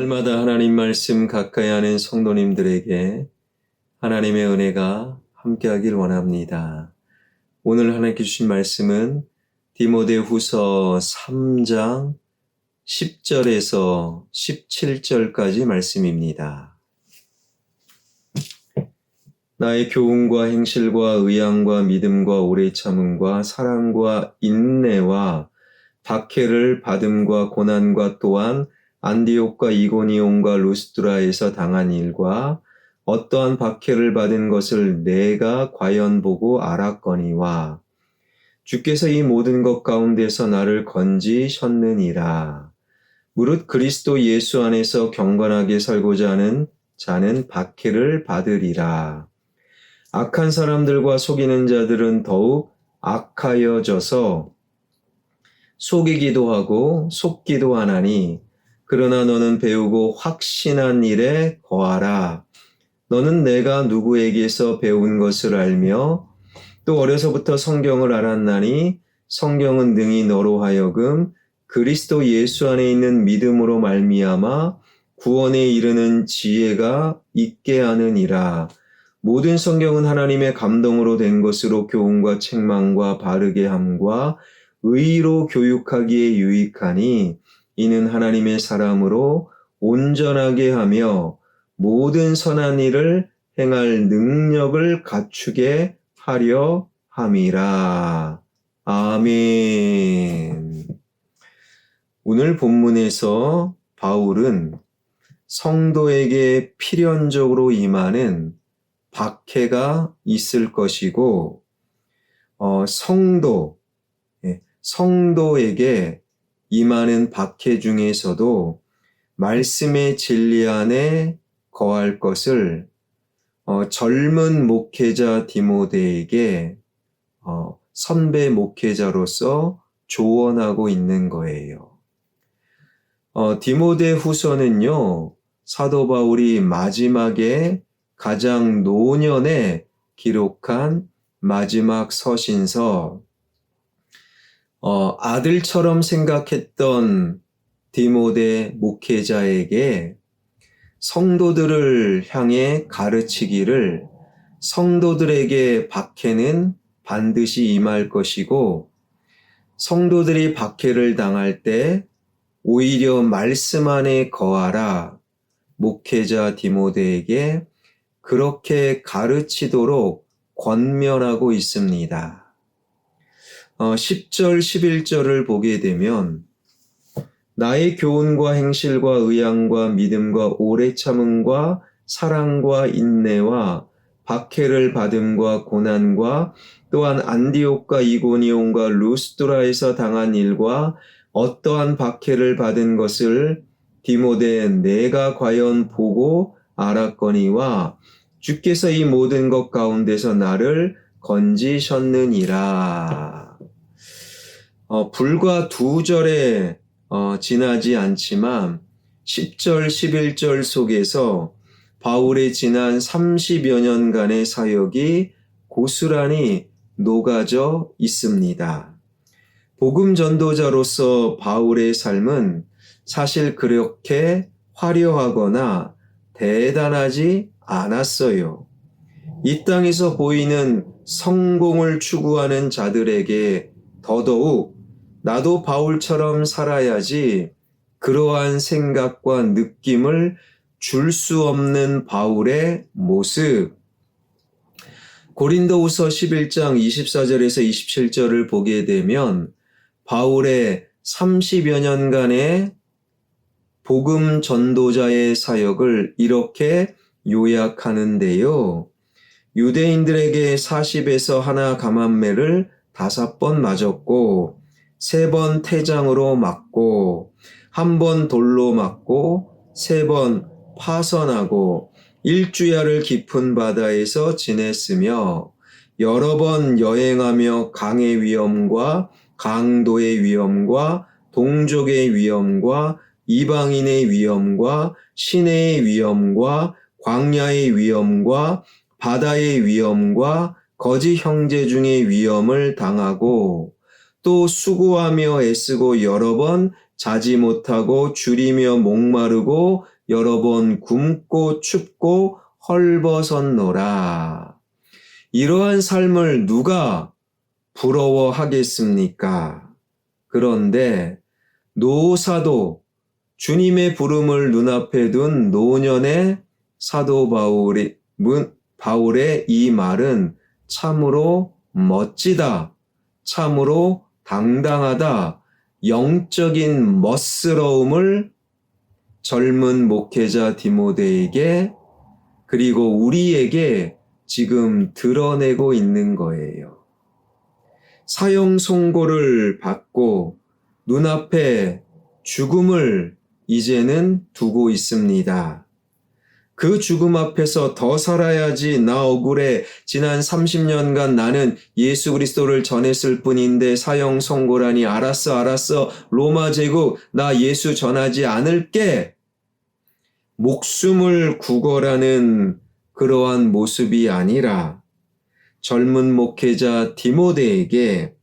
날마다 하나님 말씀 가까이 하는 성도님들에게 하나님의 은혜가 함께하길 원합니다. 오늘 하나님께 주신 말씀은 디모데후서 3장 10절에서 17절까지 말씀입니다. 나의 교훈과 행실과 의향과 믿음과 오래 참음과 사랑과 인내와 박해를 받음과 고난과 또한 안디옥과 이고니온과 루스드라에서 당한 일과 어떠한 박해를 받은 것을 내가 과연 보고 알았거니와 주께서 이 모든 것 가운데서 나를 건지셨느니라. 무릇 그리스도 예수 안에서 경건하게 살고자 하는 자는 박해를 받으리라. 악한 사람들과 속이는 자들은 더욱 악하여져서 속이기도 하고 속기도 하나니 그러나 너는 배우고 확신한 일에 거하라. 너는 내가 누구에게서 배운 것을 알며 또 어려서부터 성경을 알았나니 성경은 능히 너로 하여금 그리스도 예수 안에 있는 믿음으로 말미암아 구원에 이르는 지혜가 있게 하느니라. 모든 성경은 하나님의 감동으로 된 것으로 교훈과 책망과 바르게 함과 의로 교육하기에 유익하니 이는 하나님의 사람으로 온전하게 하며 모든 선한 일을 행할 능력을 갖추게 하려 함이라. 아멘. 오늘 본문에서 바울은 성도에게 필연적으로 임하는 박해가 있을 것이고 성도에게 임하는 박해 중에서도 말씀의 진리 안에 거할 것을 젊은 목회자 디모데에게 선배 목회자로서 조언하고 있는 거예요. 디모데 후서는요, 사도 바울이 마지막에 가장 노년에 기록한 마지막 서신서, 아들처럼 생각했던 디모데 목회자에게 성도들을 향해 가르치기를 성도들에게 박해는 반드시 임할 것이고 성도들이 박해를 당할 때 오히려 말씀 안에 거하라. 목회자 디모데에게 그렇게 가르치도록 권면하고 있습니다. 10절, 11절을 보게 되면 나의 교훈과 행실과 의향과 믿음과 오래 참음과 사랑과 인내와 박해를 받음과 고난과 또한 안디옥과 이고니온과 루스드라에서 당한 일과 어떠한 박해를 받은 것을 디모데 내가 과연 보고 알았거니와 주께서 이 모든 것 가운데서 나를 건지셨느니라. 불과 2절에 지나지 않지만 10절, 11절 속에서 바울의 지난 30여 년간의 사역이 고스란히 녹아져 있습니다. 복음 전도자로서 바울의 삶은 사실 그렇게 화려하거나 대단하지 않았어요. 이 땅에서 보이는 성공을 추구하는 자들에게 더더욱 나도 바울처럼 살아야지 그러한 생각과 느낌을 줄 수 없는 바울의 모습. 고린도후서 11장 24절에서 27절을 보게 되면 바울의 30여 년간의 복음 전도자의 사역을 이렇게 요약하는데요. 유대인들에게 40에서 하나 감암매를 5번 맞았고 3번 태장으로 맞고 1번 돌로 맞고 3번 파선하고 일주야를 깊은 바다에서 지냈으며 여러 번 여행하며 강의 위험과 강도의 위험과 동족의 위험과 이방인의 위험과 시내의 위험과 광야의 위험과 바다의 위험과 거짓 형제 중의 위험을 당하고 또 수고하며 애쓰고 여러 번 자지 못하고 줄이며 목마르고 여러 번 굶고 춥고 헐벗었노라. 이러한 삶을 누가 부러워하겠습니까? 그런데 노사도, 주님의 부름을 눈앞에 둔 노년의 사도 바울의 이 말은 참으로 멋지다, 참으로 당당하다, 영적인 멋스러움을 젊은 목회자 디모데에게 그리고 우리에게 지금 드러내고 있는 거예요. 사형 선고를 받고 눈앞에 죽음을 이제는 두고 있습니다. 그 죽음 앞에서 더 살아야지, 나 억울해, 지난 30년간 나는 예수 그리스도를 전했을 뿐인데 사형 선고라니, 알았어, 로마 제국 나 예수 전하지 않을게, 목숨을 구걸하는 그러한 모습이 아니라 젊은 목회자 디모데에게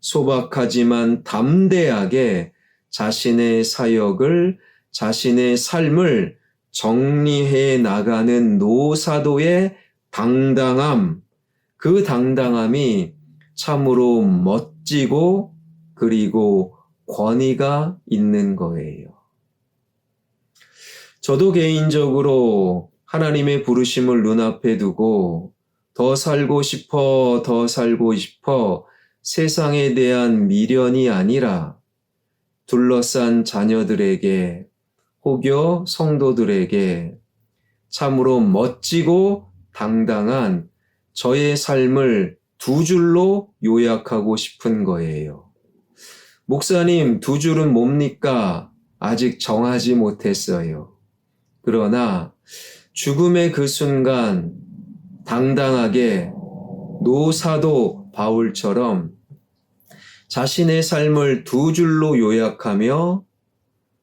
소박하지만 담대하게 자신의 사역을, 자신의 삶을 정리해 나가는 노사도의 당당함, 그 당당함이 참으로 멋지고 그리고 권위가 있는 거예요. 저도 개인적으로 하나님의 부르심을 눈앞에 두고 더 살고 싶어 세상에 대한 미련이 아니라 둘러싼 자녀들에게, 혹여 성도들에게 참으로 멋지고 당당한 저의 삶을 두 줄로 요약하고 싶은 거예요. 목사님, 두 줄은 뭡니까? 아직 정하지 못했어요. 그러나 죽음의 그 순간 당당하게 노사도 바울처럼 자신의 삶을 두 줄로 요약하며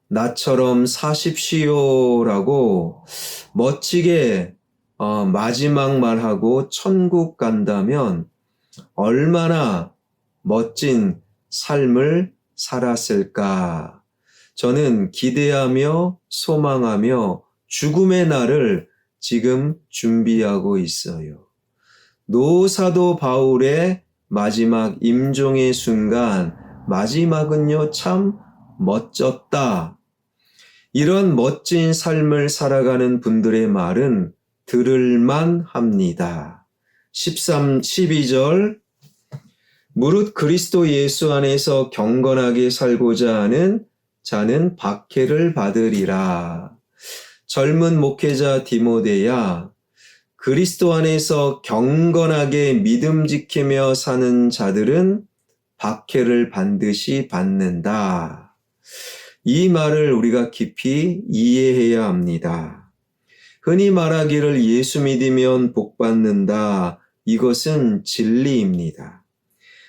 나처럼 사십시오라고 멋지게 마지막 말하고 천국 간다면 얼마나 멋진 삶을 살았을까. 저는 기대하며 소망하며 죽음의 날을 지금 준비하고 있어요. 노사도 바울의 마지막 임종의 순간, 마지막은요 참 멋졌다. 이런 멋진 삶을 살아가는 분들의 말은 들을만 합니다. 12절 무릇 그리스도 예수 안에서 경건하게 살고자 하는 자는 박해를 받으리라. 젊은 목회자 디모데야, 그리스도 안에서 경건하게 믿음 지키며 사는 자들은 박해를 반드시 받는다. 이 말을 우리가 깊이 이해해야 합니다. 흔히 말하기를 예수 믿으면 복 받는다. 이것은 진리입니다.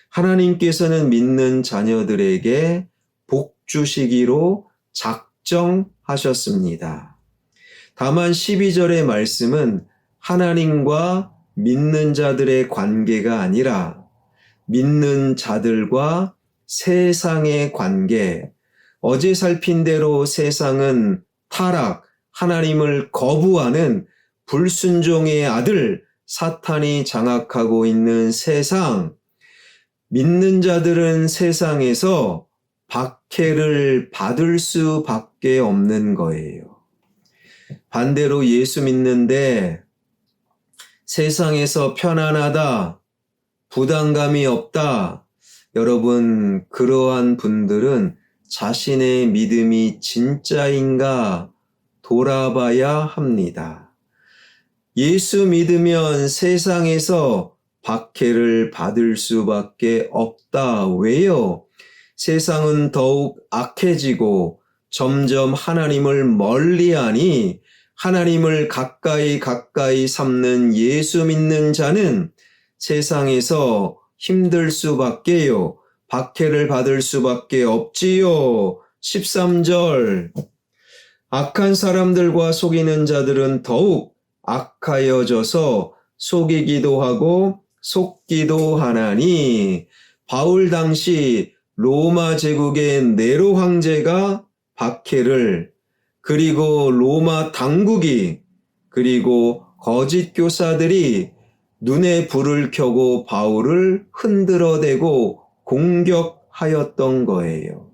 하나님께서는 믿는 자녀들에게 복 주시기로 작정하셨습니다. 다만 12절의 말씀은 하나님과 믿는 자들의 관계가 아니라 믿는 자들과 세상의 관계, 어제 살핀 대로 세상은 타락, 하나님을 거부하는 불순종의 아들 사탄이 장악하고 있는 세상, 믿는 자들은 세상에서 박해를 받을 수밖에 없는 거예요. 반대로 예수 믿는데 세상에서 편안하다, 부담감이 없다. 여러분, 그러한 분들은 자신의 믿음이 진짜인가 돌아봐야 합니다. 예수 믿으면 세상에서 박해를 받을 수밖에 없다. 왜요? 세상은 더욱 악해지고 점점 하나님을 멀리하니 하나님을 가까이 삼는 예수 믿는 자는 세상에서 힘들 수밖에요. 박해를 받을 수밖에 없지요. 13절 악한 사람들과 속이는 자들은 더욱 악하여져서 속이기도 하고 속기도 하나니, 바울 당시 로마 제국의 네로 황제가 박해를 그리고 로마 당국이, 그리고 거짓 교사들이 눈에 불을 켜고 바울을 흔들어대고 공격하였던 거예요.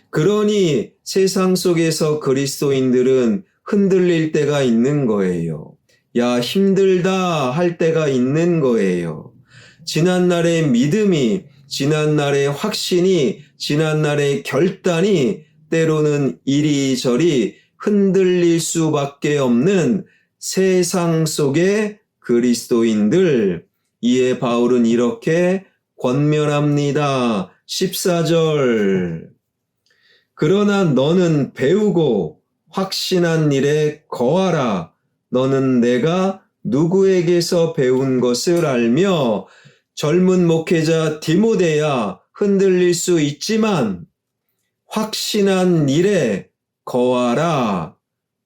그러니 세상 속에서 그리스도인들은 흔들릴 때가 있는 거예요. 야, 힘들다 할 때가 있는 거예요. 지난날의 믿음이, 지난날의 확신이, 지난날의 결단이 때로는 이리저리 흔들릴 수밖에 없는 세상 속의 그리스도인들. 이에 바울은 이렇게 권면합니다. 14절. 그러나 너는 배우고 확신한 일에 거하라. 너는 내가 누구에게서 배운 것을 알며 젊은 목회자 디모데야 흔들릴 수 있지만 확신한 일에 거하라.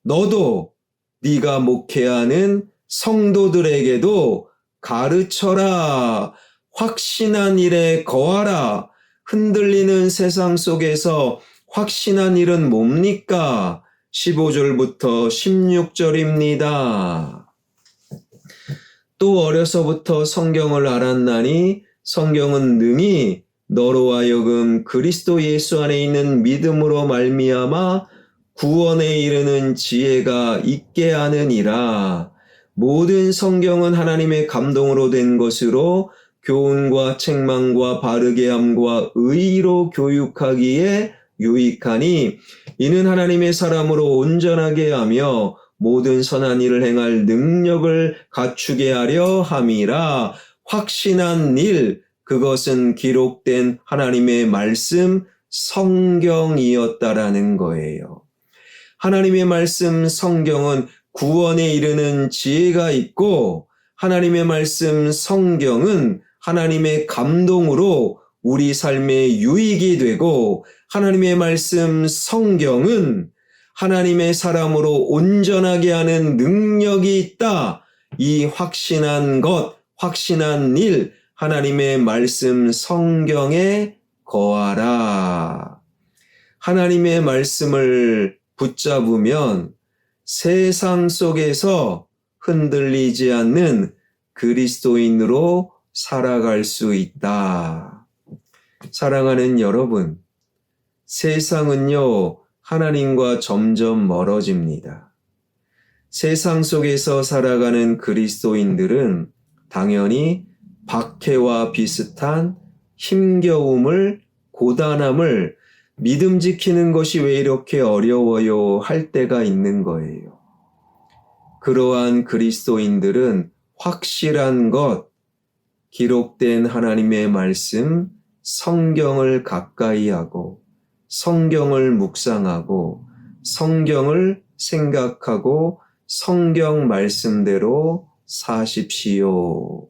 너도 네가 목회하는 성도들에게도 가르쳐라. 확신한 일에 거하라. 흔들리는 세상 속에서 확신한 일은 뭡니까? 15절부터 16절입니다. 또 어려서부터 성경을 알았나니 성경은 능히 너로 하여금 그리스도 예수 안에 있는 믿음으로 말미암아 구원에 이르는 지혜가 있게 하느니라. 모든 성경은 하나님의 감동으로 된 것으로 교훈과 책망과 바르게 함과 의로 교육하기에 유익하니 이는 하나님의 사람으로 온전하게 하며 모든 선한 일을 행할 능력을 갖추게 하려 함이라. 확신한 일, 그것은 기록된 하나님의 말씀 성경이었다라는 거예요. 하나님의 말씀 성경은 구원에 이르는 지혜가 있고 하나님의 말씀 성경은 하나님의 감동으로 우리 삶에 유익이 되고 하나님의 말씀 성경은 하나님의 사람으로 온전하게 하는 능력이 있다. 이 확신한 것, 확신한 일, 하나님의 말씀 성경에 거하라. 하나님의 말씀을 붙잡으면 세상 속에서 흔들리지 않는 그리스도인으로 살아갈 수 있다. 사랑하는 여러분, 세상은요, 하나님과 점점 멀어집니다. 세상 속에서 살아가는 그리스도인들은 당연히 박해와 비슷한 힘겨움을, 고단함을 믿음 지키는 것이 왜 이렇게 어려워요 할 때가 있는 거예요. 그러한 그리스도인들은 확실한 것, 기록된 하나님의 말씀, 성경을 가까이 하고 성경을 묵상하고 성경을 생각하고 성경 말씀대로 사십시오.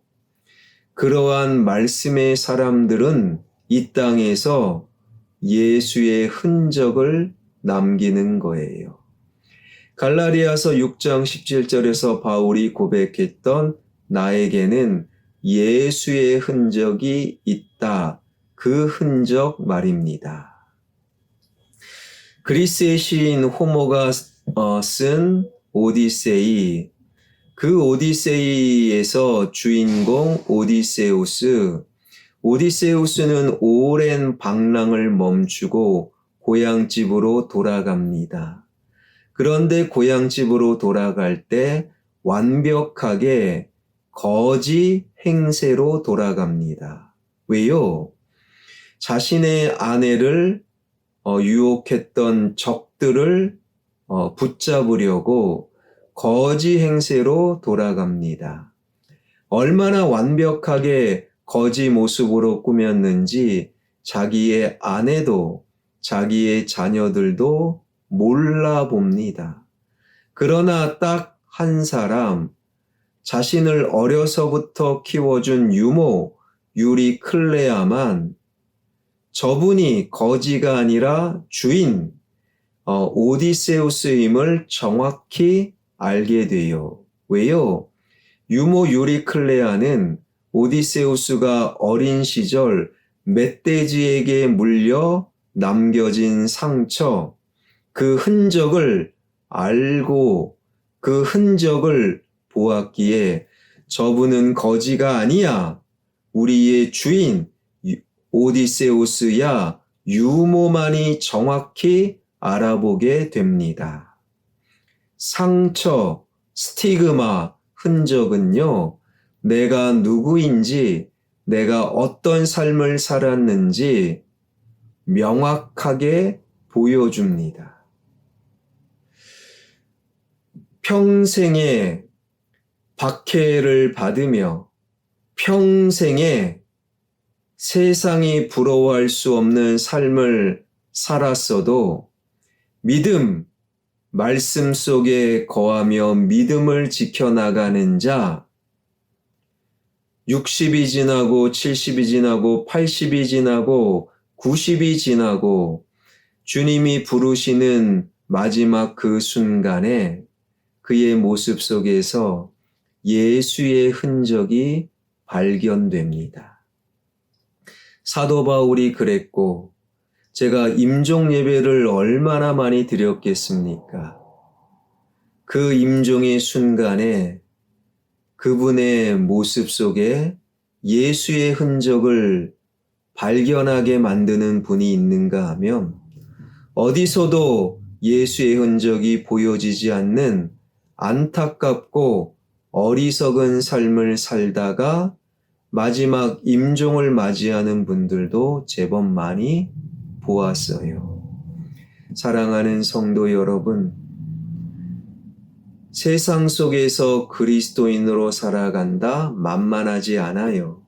그러한 말씀의 사람들은 이 땅에서 예수의 흔적을 남기는 거예요. 갈라디아서 6장 17절에서 바울이 고백했던 나에게는 예수의 흔적이 있다. 그 흔적 말입니다. 그리스의 시인 호모가 쓴 오디세이, 그 오디세이에서 주인공 오디세우스는 오랜 방랑을 멈추고 고향집으로 돌아갑니다. 그런데 고향집으로 돌아갈 때 완벽하게 거지 행세로 돌아갑니다. 왜요? 자신의 아내를 유혹했던 적들을 붙잡으려고 거지 행세로 돌아갑니다. 얼마나 완벽하게 거지 모습으로 꾸몄는지 자기의 아내도 자기의 자녀들도 몰라봅니다. 그러나 딱 한 사람, 자신을 어려서부터 키워준 유모 유리클레아만 저분이 거지가 아니라 주인 오디세우스임을 정확히 알게 돼요. 왜요? 유모 유리클레아는 오디세우스가 어린 시절 멧돼지에게 물려 남겨진 상처, 그 흔적을 알고 그 흔적을 보았기에 저분은 거지가 아니야. 우리의 주인 오디세우스야 유모만이 정확히 알아보게 됩니다. 상처, 스티그마, 흔적은요, 내가 누구인지, 내가 어떤 삶을 살았는지 명확하게 보여줍니다. 평생에 박해를 받으며 평생에 세상이 부러워할 수 없는 삶을 살았어도 믿음, 말씀 속에 거하며 믿음을 지켜나가는 자, 60이 지나고 70이 지나고 80이 지나고 90이 지나고 주님이 부르시는 마지막 그 순간에 그의 모습 속에서 예수의 흔적이 발견됩니다. 사도 바울이 그랬고 제가 임종 예배를 얼마나 많이 드렸겠습니까? 그 임종의 순간에 그분의 모습 속에 예수의 흔적을 발견하게 만드는 분이 있는가 하면 어디서도 예수의 흔적이 보여지지 않는 안타깝고 어리석은 삶을 살다가 마지막 임종을 맞이하는 분들도 제법 많이 보았어요. 사랑하는 성도 여러분, 세상 속에서 그리스도인으로 살아간다 만만하지 않아요.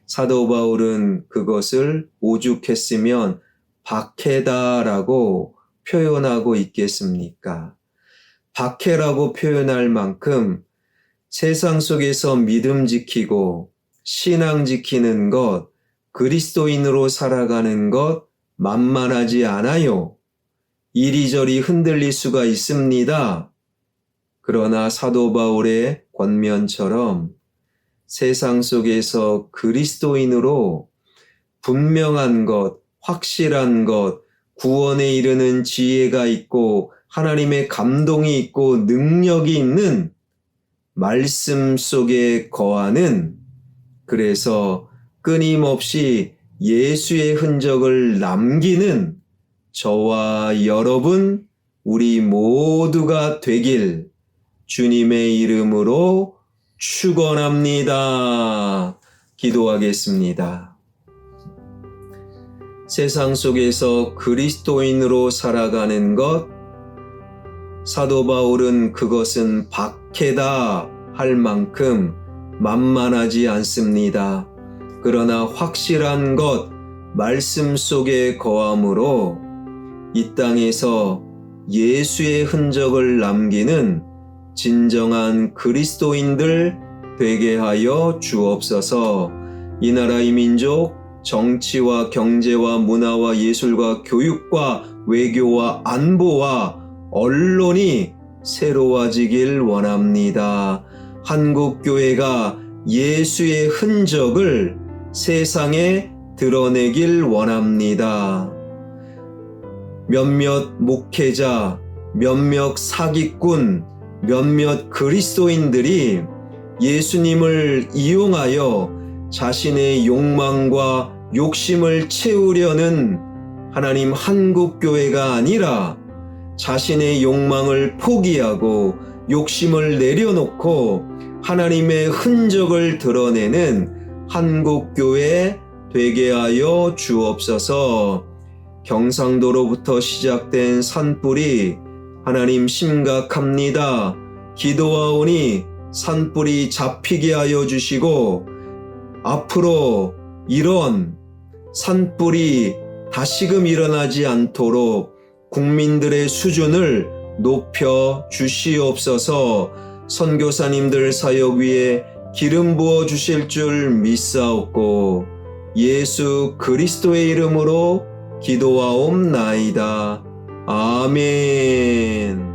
사도 바울은 그것을 오죽했으면 박해다라고 표현하고 있겠습니까? 박해라고 표현할 만큼 세상 속에서 믿음 지키고 신앙 지키는 것, 그리스도인으로 살아가는 것 만만하지 않아요. 이리저리 흔들릴 수가 있습니다. 그러나 사도 바울의 권면처럼 세상 속에서 그리스도인으로 분명한 것, 확실한 것, 구원에 이르는 지혜가 있고 하나님의 감동이 있고 능력이 있는 말씀 속에 거하는, 그래서 끊임없이 예수의 흔적을 남기는 저와 여러분, 우리 모두가 되길 주님의 이름으로 축원합니다. 기도하겠습니다. 세상 속에서 그리스도인으로 살아가는 것, 사도 바울은 그것은 박해다 할 만큼 만만하지 않습니다. 그러나 확실한 것, 말씀 속에 거함으로 이 땅에서 예수의 흔적을 남기는 진정한 그리스도인들 되게 하여 주옵소서. 이 나라의 민족, 정치와 경제와 문화와 예술과 교육과 외교와 안보와 언론이 새로워지길 원합니다. 한국교회가 예수의 흔적을 세상에 드러내길 원합니다. 몇몇 목회자, 몇몇 사기꾼, 몇몇 그리스도인들이 예수님을 이용하여 자신의 욕망과 욕심을 채우려는 하나님 한국교회가 아니라 자신의 욕망을 포기하고 욕심을 내려놓고 하나님의 흔적을 드러내는 한국교회 되게 하여 주옵소서. 경상도로부터 시작된 산불이 하나님 심각합니다. 기도하오니 산불이 잡히게 하여 주시고 앞으로 이런 산불이 다시금 일어나지 않도록 국민들의 수준을 높여 주시옵소서. 선교사님들 사역 위에 기름 부어 주실 줄 믿사옵고 예수 그리스도의 이름으로 기도하옵나이다. 아멘.